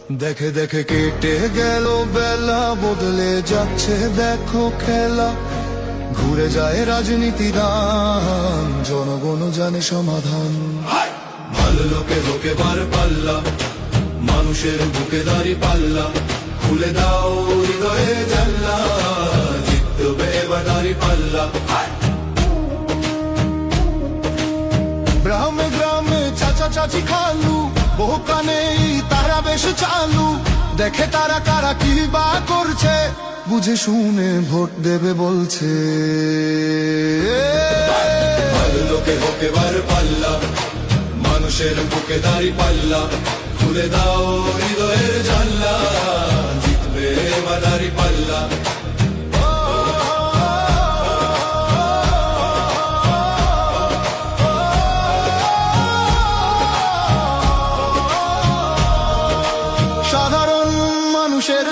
দেখে দেখে কেটে গেল বেলা, বদলে যাচ্ছে দেখো খেলা। ঘুরে যায় রাজনীতি দান, জনগণ জানে সমাধান। ভালো লোকে হোকে বার পাল্লা, মানুষের বুকে দাঁড়ি পাল্লা। খুলে দাও হৃদয়ে জানলা, জিতবে এবার দাঁড়ি পাল্লা। গ্রামে গ্রামে চাচা চাচি খালু, বহু কানে তারা বেশ চালু। দেখে তারা কারা কি বা করছে, বুঝে শুনে ভোট দেবে বলছে। ভালো লোকে হোকে বার পাল্লা, মানুষের বুকে দাঁড়ি পাল্লা। খুলে দাও হৃদয়ের জানলা, জিতবে এবার দাঁড়ি পাল্লা। সাধারণ মানুষের